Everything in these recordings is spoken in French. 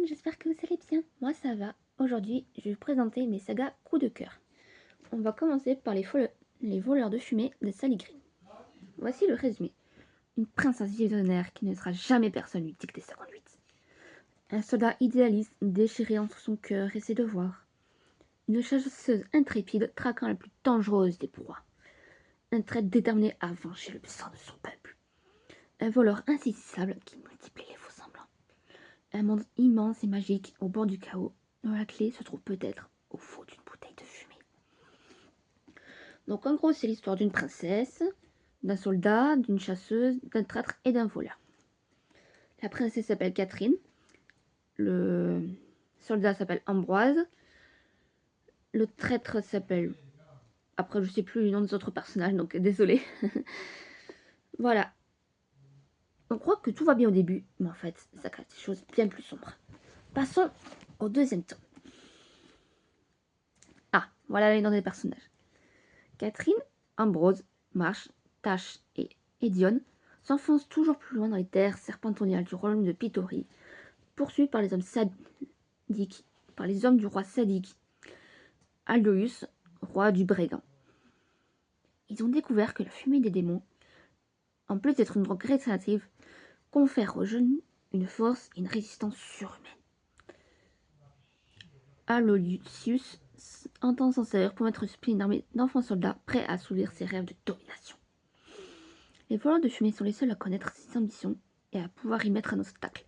monde, j'espère que vous allez bien. Moi ça va. Aujourd'hui, je vais vous présenter mes sagas coup de cœur. On va commencer par les voleurs de fumée de Sally Green. Voici le résumé. Une princesse visionnaire qui ne sera jamais personne lui dicter sa conduite. Un soldat idéaliste déchiré entre son cœur et ses devoirs. Une chasseuse intrépide traquant la plus dangereuse des proies. Un traître déterminé à venger le sang de son peuple. Un voleur insaisissable qui multiplie les faux semblants. Un monde immense et magique au bord du chaos, dont la clé se trouve peut-être au fond d'une bouteille de fumée. Donc en gros, c'est l'histoire d'une princesse, d'un soldat, d'une chasseuse, d'un traître et d'un voleur. La princesse s'appelle Catherine, le soldat s'appelle Ambroise, le traître s'appelle... Après, je sais plus le nom des autres personnages, donc désolé. Voilà. On croit que tout va bien au début, mais en fait, ça cache des choses bien plus sombres. Passons au deuxième tome. Ah, voilà les noms des personnages. Catherine, Ambrose, Marche, Tache et Edion s'enfoncent toujours plus loin dans les terres serpentoniales du royaume de Pitory, poursuivis par les hommes sadiques, par les hommes du roi sadique Aldoïus, roi du Brégant. Ils ont découvert que la fumée des démons, en plus d'être une drogue récréative, confère aux jeunes une force et une résistance surhumaine. Aloysius entend s'en servir pour mettre sur pied une armée d'enfants soldats prêts à assouvir ses rêves de domination. Les voleurs de fumée sont les seuls à connaître ses ambitions et à pouvoir y mettre un obstacle.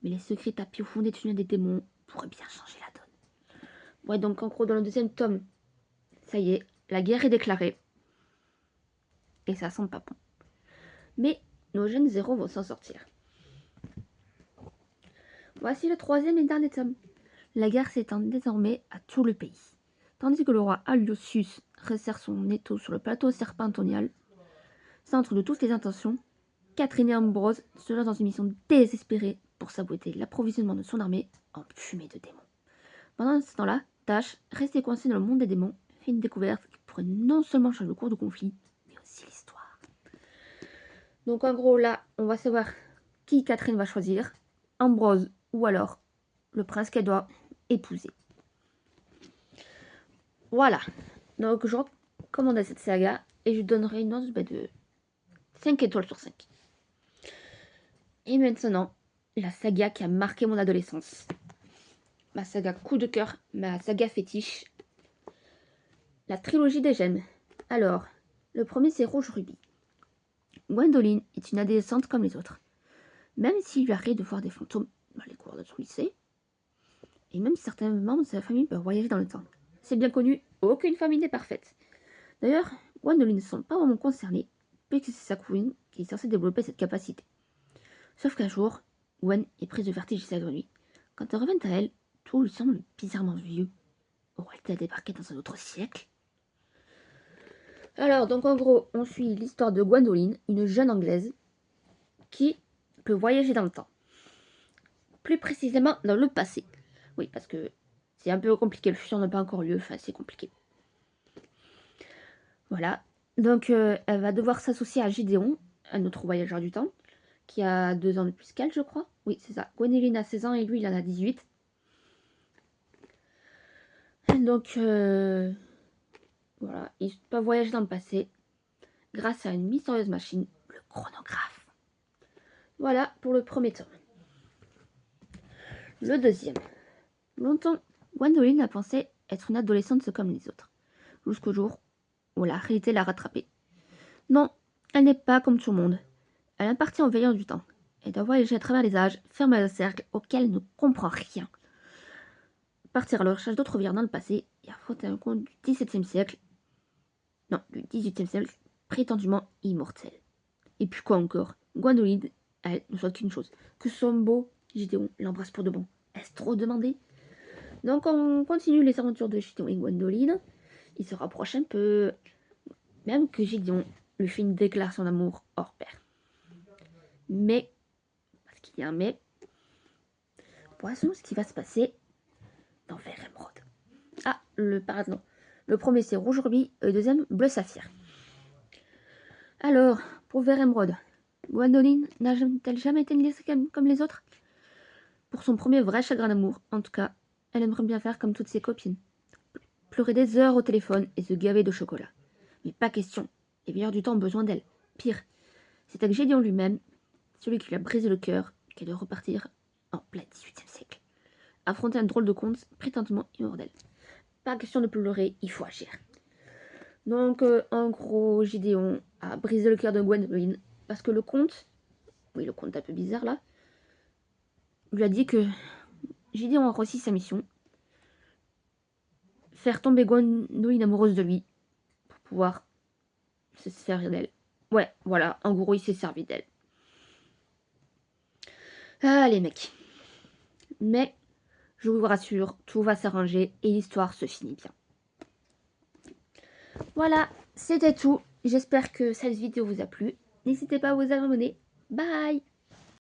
Mais les secrets tapis au fond des tunnels des démons pourraient bien changer la donne. Ouais, donc en gros, dans le deuxième tome, ça y est, la guerre est déclarée. Et ça sent pas bon. Mais nos jeunes zéros vont s'en sortir. Voici le troisième et dernier tome. La guerre s'étend désormais à tout le pays. Tandis que le roi Aloysius resserre son étau sur le plateau serpentonial, centre de toutes les intentions, Catherine et Ambrose se lancent dans une mission désespérée pour saboter l'approvisionnement de son armée en fumée de démons. Pendant ce temps-là, Tash, restée coincée dans le monde des démons, fait une découverte qui pourrait non seulement changer le cours du conflit, mais aussi l'histoire. Donc en gros là, on va savoir qui Catherine va choisir, Ambrose ou alors le prince qu'elle doit épouser. Voilà, donc je recommande cette saga et je donnerai une note de 5 étoiles sur 5. Et maintenant, la saga qui a marqué mon adolescence. Ma saga coup de cœur, ma saga fétiche. La trilogie des gemmes. Alors, le premier c'est Rouge Rubis. Gwendoline est une adolescente comme les autres. Même s'il lui arrive de voir des fantômes dans les cours de son lycée, et même certains membres de sa famille peuvent voyager dans le temps. C'est bien connu, aucune famille n'est parfaite. D'ailleurs, Gwendoline ne semble pas vraiment concernée, puisque c'est sa cousine qui est censée développer cette capacité. Sauf qu'un jour, Gwen est prise de vertige et s'agenouille. Quand elle revient à elle, tout lui semble bizarrement vieux. Aurait-elle débarqué dans un autre siècle? Alors, donc en gros, on suit l'histoire de Gwendoline, une jeune anglaise, qui peut voyager dans le temps. Plus précisément dans le passé. Oui, parce que c'est un peu compliqué, le futur n'a pas encore lieu, enfin c'est compliqué. Voilà, donc elle va devoir s'associer à Gideon, un autre voyageur du temps, qui a 2 ans de plus qu'elle, je crois. Oui, c'est ça. Gwendoline a 16 ans et lui, il en a 18. Donc, voilà, ils peuvent voyager dans le passé grâce à une mystérieuse machine, le chronographe. Voilà pour le premier tome. Le deuxième. Longtemps, Gwendoline a pensé être une adolescente comme les autres, jusqu'au jour où la réalité l'a rattrapée. Non, elle n'est pas comme tout le monde. Elle appartient aux veilleurs du temps. Elle doit voyager à travers les âges, fermer un cercle auquel elle ne comprend rien. Partir à la recherche d'autres veilleurs dans le passé et affronter un conte du XVIIe siècle. Non, du XVIIIe siècle, prétendument immortel. Et puis quoi encore? Gwendoline, elle ne souhaite qu'une chose, que son beau Gideon l'embrasse pour de bon. Est-ce trop demandé? Donc on continue les aventures de Gideon et Gwendoline. Ils se rapprochent un peu, même que Gideon lui fait une déclaration d'amour hors pair. Mais, parce qu'il y a un mais, voyons ce qui va se passer dans Vert Émeraude. Ah, pardon. Le premier c'est Rouge Rubis et le deuxième Bleu Saphir. Alors, pour Vert Émeraude, Gwendoline n'a-t-elle jamais été une lycéenne comme les autres? pour son premier vrai chagrin d'amour. En tout cas, elle aimerait bien faire comme toutes ses copines. Pleurer des heures au téléphone et se gaver de chocolat. Mais pas question. Les meilleurs du temps ont besoin d'elle. Pire, c'est avec Gédéon lui-même, celui qui lui a brisé le cœur, qu'elle doit repartir en plein XVIIIe siècle. Affronter un drôle de conte prétendument immortel. Pas question de pleurer, il faut agir. Donc, en gros, Gédéon a brisé le cœur de Gwendoline parce que le comte, oui, le comte un peu bizarre là, lui a dit que Gédéon a réussi sa mission, faire tomber Gwendoline amoureuse de lui pour pouvoir se servir d'elle. Ouais, voilà, en gros, il s'est servi d'elle. Ah, les mecs. Mais, je vous rassure, tout va s'arranger et l'histoire se finit bien. Voilà, c'était tout. J'espère que cette vidéo vous a plu. N'hésitez pas à vous abonner. Bye!